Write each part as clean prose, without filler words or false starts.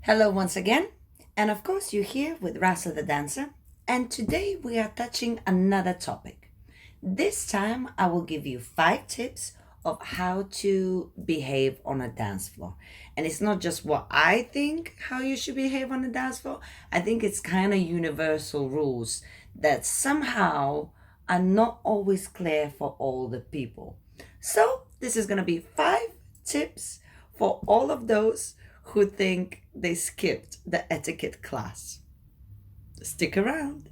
Hello once again, and of course you're here with Rasa the dancer, and today we are touching another topic. This time I will give you 5 tips of how to behave on a dance floor. And it's not just what I think how you should behave on a dance floor. I think it's kind of universal rules that somehow are not always clear for all the people. So, this is going to be 5 tips for all of those who think they skipped the etiquette class. Stick around.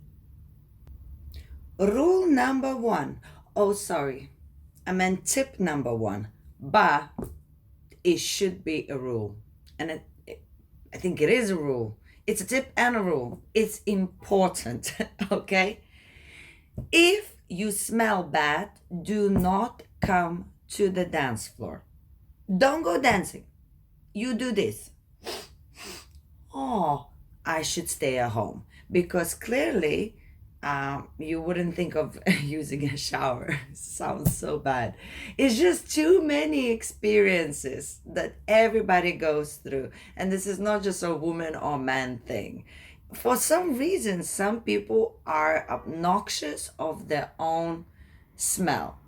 Rule number 1. Oh, sorry. I meant tip number 1. But it should be a rule. And I think it is a rule. It's a tip and a rule. It's important, okay? If you smell bad, do not come to the dance floor. Don't go dancing. You do this. Oh, I should stay at home because clearly you wouldn't think of using a shower. Sounds so bad. It's just too many experiences that everybody goes through. And this is not just a woman or man thing. For some reason, some people are obnoxious of their own smell.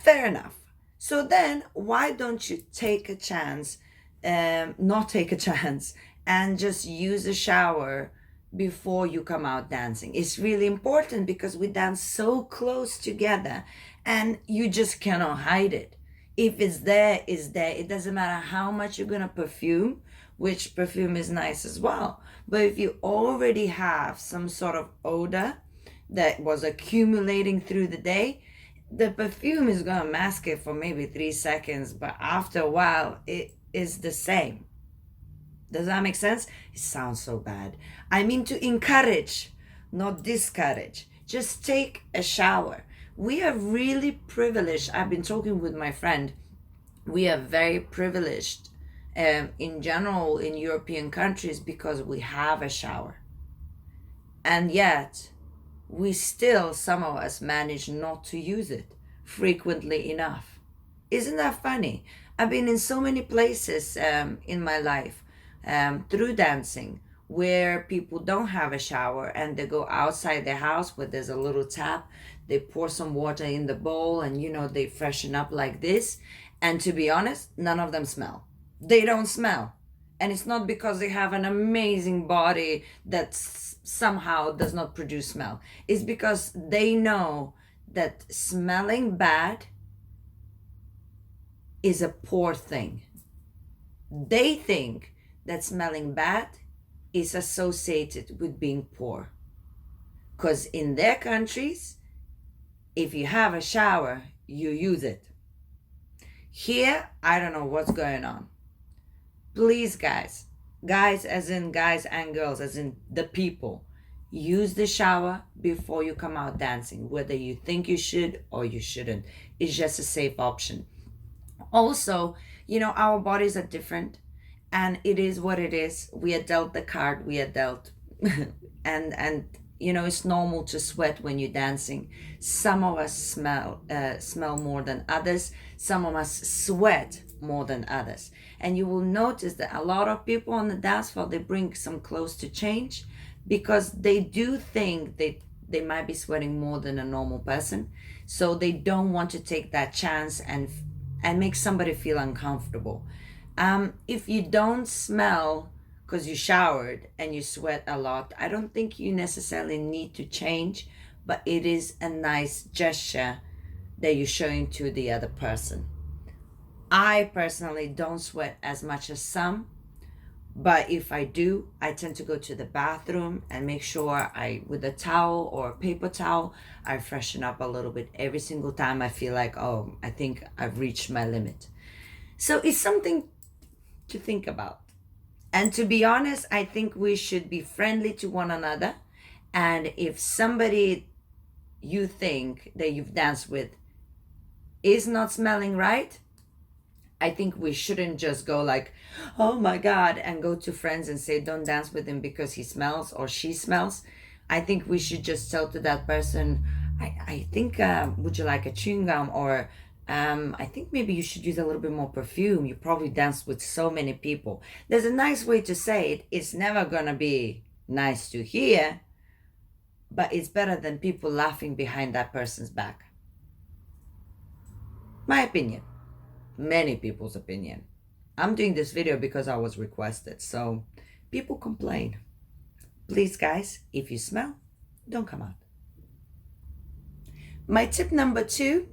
Fair enough. So then, why don't you take a chance, not take a chance, and just use a shower before you come out dancing? It's really important because we dance so close together and you just cannot hide it. If it's there, it's there. It doesn't matter how much you're going to perfume, which perfume is nice as well. But if you already have some sort of odor that was accumulating through the day, the perfume is going to mask it for maybe 3 seconds, but after a while, it is the same. Does that make sense? It sounds so bad. I mean to encourage, not discourage. Just take a shower. We are really privileged. I've been talking with my friend. We are very privileged in general in European countries because we have a shower. And yet, we still, some of us, manage not to use it frequently enough. Isn't that funny? I've been in so many places in my life through dancing where people don't have a shower and they go outside their house where there's a little tap. They pour some water in the bowl and, they freshen up like this. And to be honest, none of them smell. They don't smell. And it's not because they have an amazing body that somehow does not produce smell. It's because they know that smelling bad is a poor thing. They think that smelling bad is associated with being poor. Because in their countries, if you have a shower, you use it. Here, I don't know what's going on. Please, guys as in guys and girls, as in the people, use the shower before you come out dancing, whether you think you should or you shouldn't. It's just a safe option. Also, our bodies are different and it is what it is. We are dealt the card we are dealt. and it's normal to sweat when you're dancing. Some of us smell more than others. Some of us sweat more than others. And you will notice that a lot of people on the dance floor, they bring some clothes to change because they do think they might be sweating more than a normal person. So they don't want to take that chance and make somebody feel uncomfortable. If you don't smell because you showered and you sweat a lot, I don't think you necessarily need to change, but it is a nice gesture that you're showing to the other person. I personally don't sweat as much as some, but if I do, I tend to go to the bathroom and make sure with a towel or a paper towel, I freshen up a little bit every single time I feel like, oh, I think I've reached my limit. So it's something to think about. And to be honest, I think we should be friendly to one another. And if somebody you think that you've danced with is not smelling right, I think we shouldn't just go like, oh my God, and go to friends and say, don't dance with him because he smells or she smells. I think we should just tell to that person, I think, would you like a chewing gum or I think maybe you should use a little bit more perfume. You probably danced with so many people. There's a nice way to say it. It's never gonna be nice to hear, but it's better than people laughing behind that person's back. My opinion. Many people's opinion. I'm doing this video because I was requested, so people complain. Please, guys, if you smell, don't come out. My tip number 2,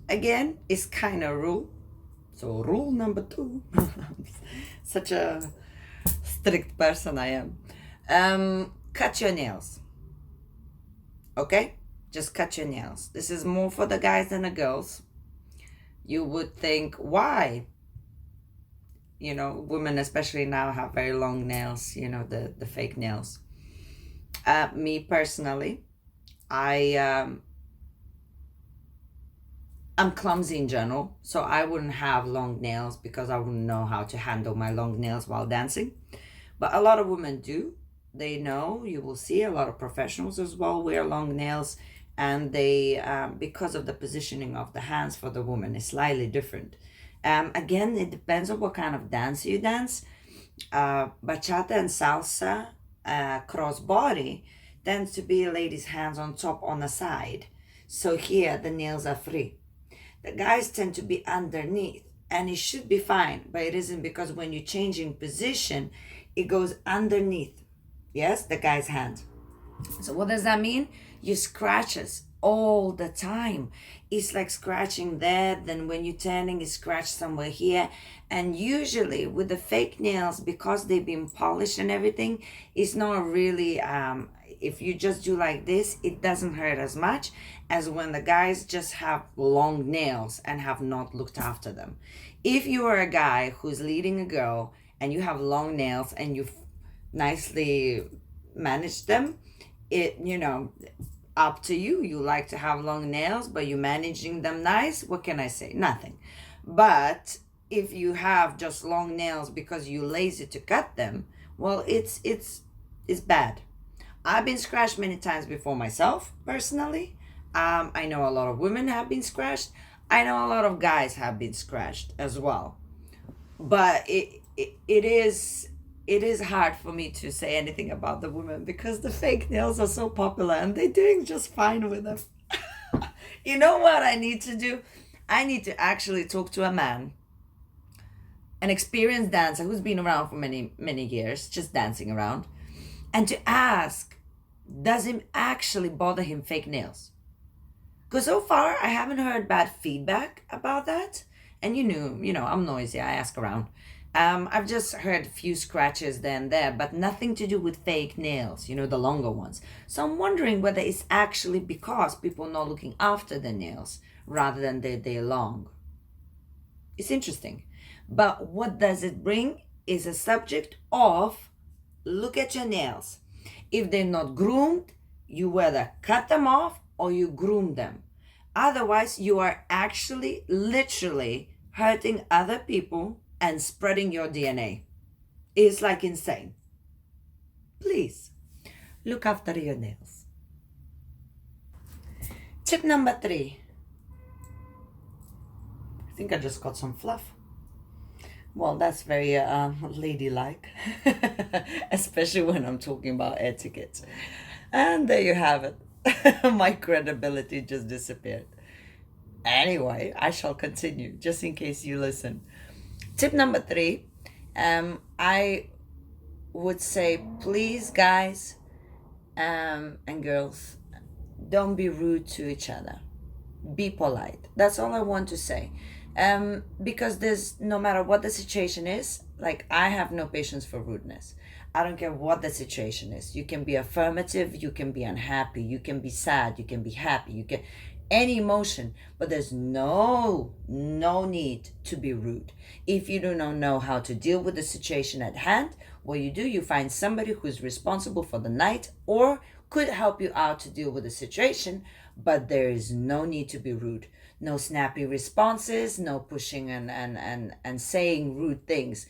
again, is kind of rule. So, rule number 2. Such a strict person I am. Cut your nails. Okay? Just cut your nails. This is more for the guys than the girls. You would think, why? You know, women especially now have very long nails, you know, the fake nails. Me personally, I'm clumsy in general, so I wouldn't have long nails because I wouldn't know how to handle my long nails while dancing. But a lot of women do. They know. You will see a lot of professionals as well wear long nails, and they, because of the positioning of the hands for the woman, is slightly different. Again, it depends on what kind of dance you dance. Bachata and salsa, crossbody, tends to be ladies' hands on top on the side. So here the nails are free. The guys tend to be underneath, and it should be fine, but it isn't, because when you're changing position, it goes underneath. Yes, the guy's hand. So what does that mean? You scratches all the time. It's like scratching there, then when you're turning, you scratch somewhere here. And usually with the fake nails, because they've been polished and everything, it's not really, if you just do like this, it doesn't hurt as much as when the guys just have long nails and have not looked after them. If you are a guy who's leading a girl and you have long nails and you nicely manage them, it, you know, up to you. You like to have long nails, but you're managing them nice. What can I say? Nothing. But if you have just long nails because you're lazy to cut them, well, it's bad. I've been scratched many times before myself, personally. I know a lot of women have been scratched. I know a lot of guys have been scratched as well. But it is hard for me to say anything about the women because the fake nails are so popular and they're doing just fine with them. You know what I need to do? I need to actually talk to a man, an experienced dancer who's been around for many years, just dancing around, and to ask, does it actually bother him fake nails? Because so far I haven't heard bad feedback about that. And you know, I'm noisy. I ask around. I've just heard a few scratches then and there, but nothing to do with fake nails, you know, the longer ones. So I'm wondering whether it's actually because people are not looking after the nails rather than they're long. It's interesting. But what does it bring is a subject of look at your nails. If they're not groomed, you either cut them off or you groom them. Otherwise, you are actually literally hurting other people and spreading your DNA. It's like insane. Please look after your nails. Tip number 3. I think I just got some fluff. Well, that's very ladylike, especially when I'm talking about etiquette. And there you have it. My credibility just disappeared. Anyway, I shall continue just in case you listen. Tip number 3, I would say, please, guys and girls, don't be rude to each other. Be polite. That's all I want to say. Because there's, no matter what the situation is, like, I have no patience for rudeness. I don't care what the situation is. You can be affirmative, you can be unhappy, you can be sad, you can be happy, you can any emotion, but there's no need to be rude. If you do not know how to deal with the situation at hand, what you do, you find somebody who's responsible for the night or could help you out to deal with the situation, but there is no need to be rude. No snappy responses, no pushing and saying rude things.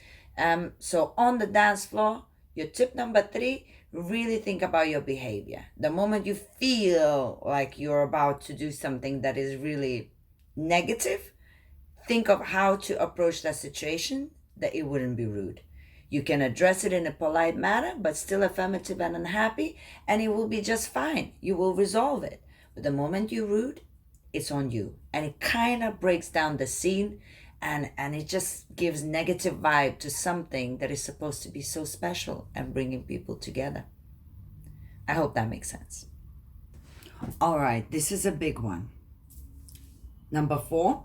So on the dance floor, your tip number 3, really think about your behavior. The moment you feel like you're about to do something that is really negative, think of how to approach that situation that it wouldn't be rude. You can address it in a polite manner, but still affirmative and unhappy, and it will be just fine. You will resolve it. But the moment you're rude, it's on you. And it kind of breaks down the scene, and it just gives negative vibe to something that is supposed to be so special and bringing people together. I hope that makes sense. All right, this is a big one. Number 4,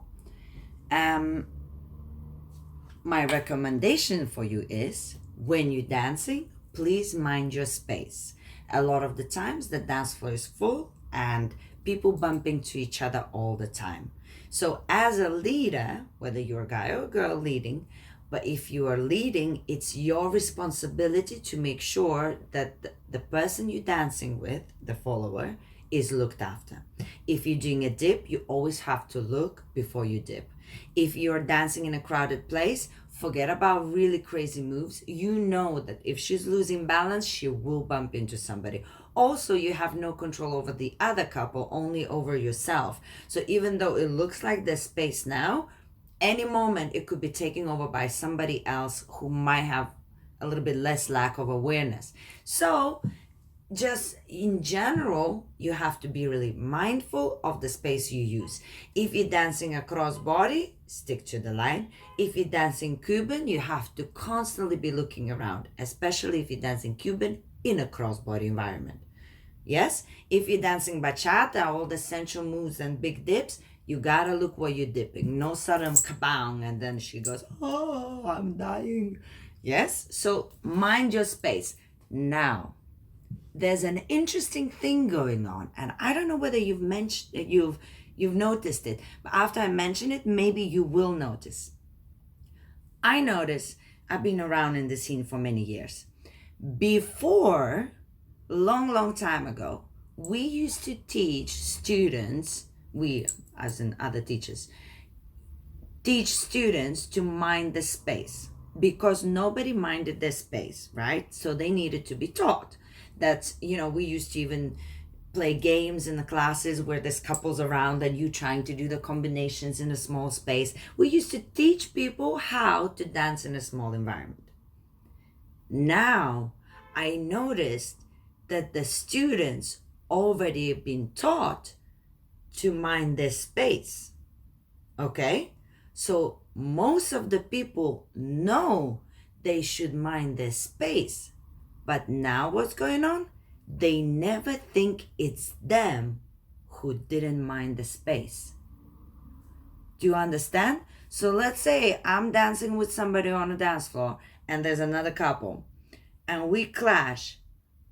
my recommendation for you is when you're dancing, please mind your space. A lot of the times the dance floor is full and people bump into each other all the time. So as a leader, whether you're a guy or a girl leading, but if you are leading, it's your responsibility to make sure that the person you're dancing with, the follower, is looked after. If you're doing a dip, you always have to look before you dip. If you're dancing in a crowded place, forget about really crazy moves. You know that if she's losing balance, she will bump into somebody. Also, you have no control over the other couple, only over yourself. So even though it looks like there's space now, any moment it could be taken over by somebody else who might have a little bit less lack of awareness. So just in general, you have to be really mindful of the space you use. If you're dancing across body, stick to the line. If you're dancing Cuban, you have to constantly be looking around, especially if you're dancing Cuban in a cross-body environment. Yes, if you're dancing bachata, all the sensual moves and big dips, you gotta look where you're dipping. No sudden kabang, and then she goes, oh, I'm dying. Yes, so mind your space. Now, there's an interesting thing going on, and I don't know whether you've noticed it, but after I mention it, maybe you will notice. I notice I've been around in the scene for many years. Before, long time ago, we used to teach students, we as in other teachers, teach students to mind the space because nobody minded their space, right? So they needed to be taught. That, we used to even play games in the classes where there's couples around and you trying to do the combinations in a small space. We used to teach people how to dance in a small environment. Now, I noticed that the students already have been taught to mind their space. Okay? So most of the people know they should mind their space. But now what's going on? They never think it's them who didn't mind the space. Do you understand? So let's say I'm dancing with somebody on a dance floor and there's another couple and we clash.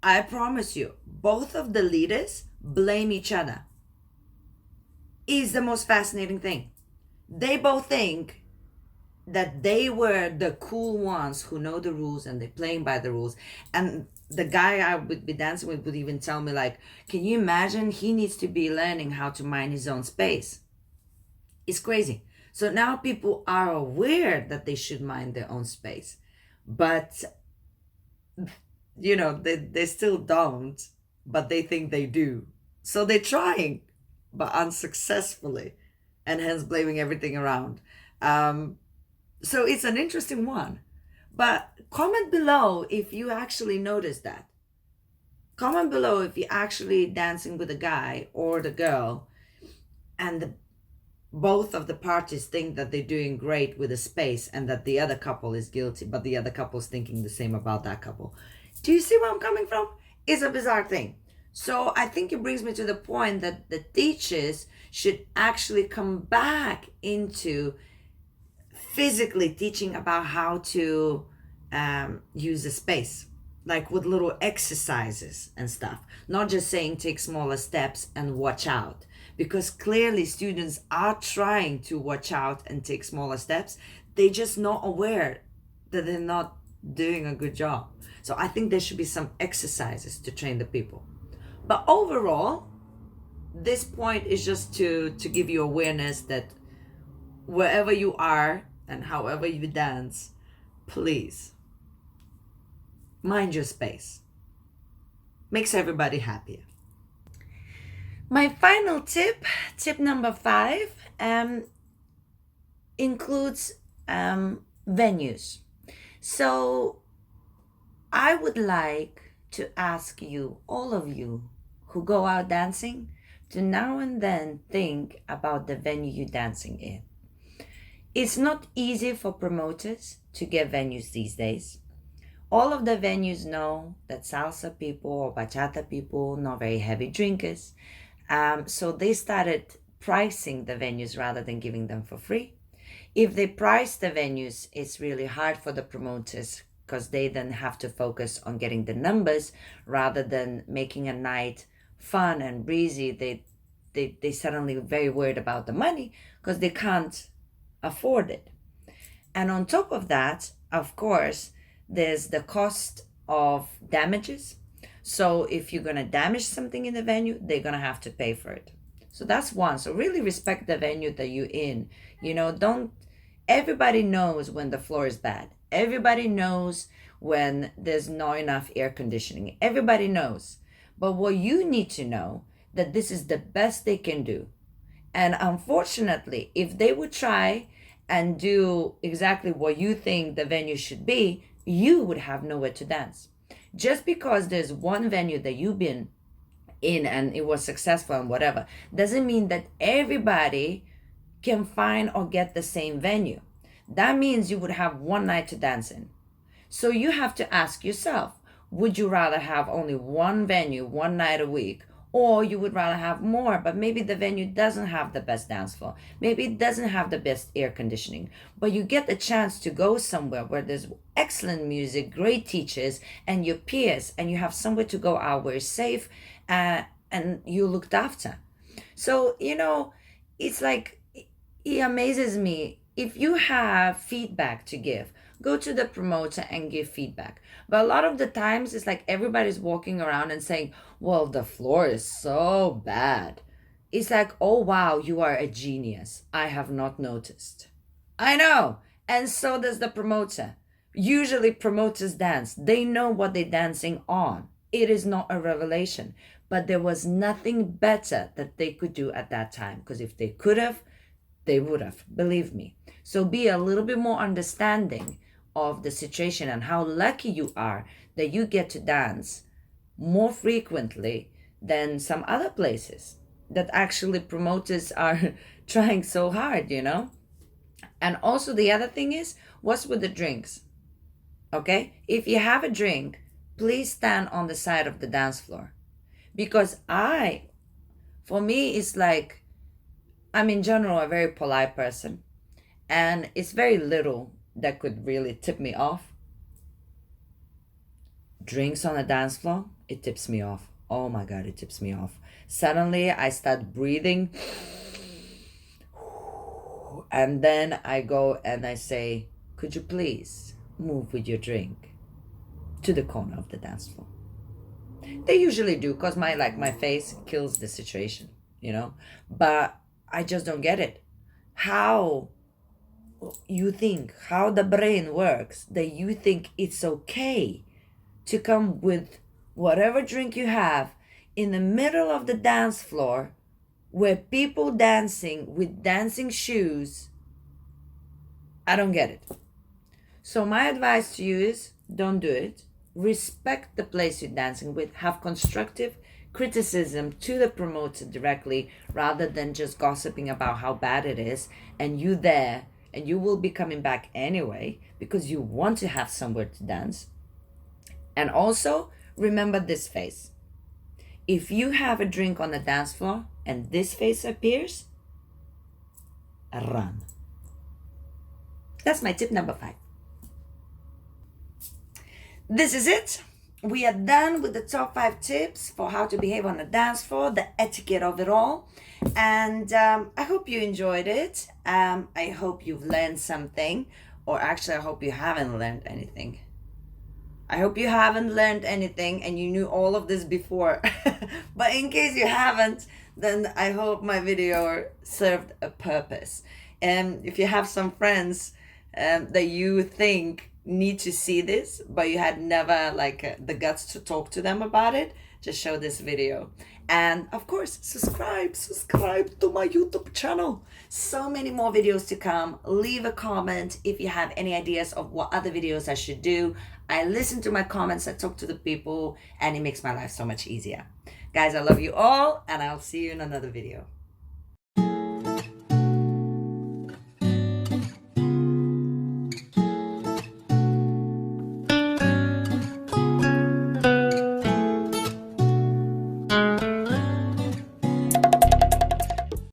I promise you, both of the leaders blame each other. It's the most fascinating thing. They both think that they were the cool ones who know the rules and they're playing by the rules. And the guy I would be dancing with would even tell me, like, can you imagine? He needs to be learning how to mind his own space. It's crazy. So now people are aware that they should mind their own space. But, they still don't, but they think they do. So they're trying, but unsuccessfully, and hence blaming everything around. So it's an interesting one. But comment below if you actually noticed that. Comment below if you're actually dancing with a guy or the girl and both of the parties think that they're doing great with the space and that the other couple is guilty, but the other couple is thinking the same about that couple. Do you see where I'm coming from? It's a bizarre thing. So I think it brings me to the point that the teachers should actually come back into physically teaching about how to use the space, like with little exercises and stuff, not just saying take smaller steps and watch out, because clearly students are trying to watch out and take smaller steps. They're just not aware that they're not doing a good job. So I think there should be some exercises to train the people. But overall, this point is just to give you awareness that wherever you are and however you dance, please mind your space. Makes everybody happier. My final tip, tip number 5, includes venues. So I would like to ask you, all of you who go out dancing, to now and then think about the venue you're dancing in. It's not easy for promoters to get venues these days. All of the venues know that salsa people or bachata people not very heavy drinkers. So they started pricing the venues rather than giving them for free. If they price the venues, it's really hard for the promoters because they then have to focus on getting the numbers rather than making a night fun and breezy. They suddenly very worried about the money because they can't afford it. And on top of that, of course, there's the cost of damages. So if you're going to damage something in the venue, they're going to have to pay for it. So that's one. So really respect the venue that you're in. Don't, everybody knows when the floor is bad. Everybody knows when there's not enough air conditioning. Everybody knows. But what you need to know that this is the best they can do. And unfortunately, if they would try and do exactly what you think the venue should be, you would have nowhere to dance. Just because there's one venue that you've been in and it was successful and whatever, doesn't mean that everybody can find or get the same venue. That means you would have one night to dance in. So you have to ask yourself, would you rather have only one venue, one night a week? Or you would rather have more, but maybe the venue doesn't have the best dance floor. Maybe it doesn't have the best air conditioning. But you get the chance to go somewhere where there's excellent music, great teachers, and your peers, and you have somewhere to go out where it's safe and you looked after. So, it's like, it amazes me. If you have feedback to give, go to the promoter and give feedback. But a lot of the times, it's like everybody's walking around and saying, well, the floor is so bad. It's like, oh, wow, you are a genius. I have not noticed. I know. And so does the promoter. Usually, promoters dance, they know what they're dancing on. It is not a revelation. But there was nothing better that they could do at that time. Because if they could have, they would have, believe me. So be a little bit more understanding of the situation and how lucky you are that you get to dance more frequently than some other places that actually promoters are trying so hard. And also the other thing is, what's with the drinks? Okay? If you have a drink, please stand on the side of the dance floor. Because for me, it's like, I'm in general a very polite person, and it's very little that could really tip me off. Drinks on the dance floor, it tips me off. Oh my God, it tips me off. Suddenly I start breathing, and then I go and I say, could you please move with your drink to the corner of the dance floor? They usually do, because my face kills the situation, but I just don't get it. How how the brain works, that you think it's okay to come with whatever drink you have in the middle of the dance floor where people dancing with dancing shoes. I don't get it. So my advice to you is, don't do it. Respect the place you're dancing with. Have constructive criticism to the promoter directly rather than just gossiping about how bad it is, and you there, and you will be coming back anyway because you want to have somewhere to dance. And also remember this face. If you have a drink on the dance floor and this face appears, run. That's my tip number 5. This is it. We are done with the top 5 tips for how to behave on the dance floor, the etiquette of it all. And I hope you enjoyed it. I hope you've learned something, or actually I hope you haven't learned anything. I hope you haven't learned anything and you knew all of this before. But in case you haven't, then I hope my video served a purpose. And if you have some friends that you think need to see this, but you had never the guts to talk to them about it, just show this video. And of course, subscribe to my YouTube channel. So many more videos to come. Leave a comment if you have any ideas of what other videos I should do. I listen to my comments, I talk to the people, and it makes my life so much easier. Guys, I love you all, and I'll see you in another video.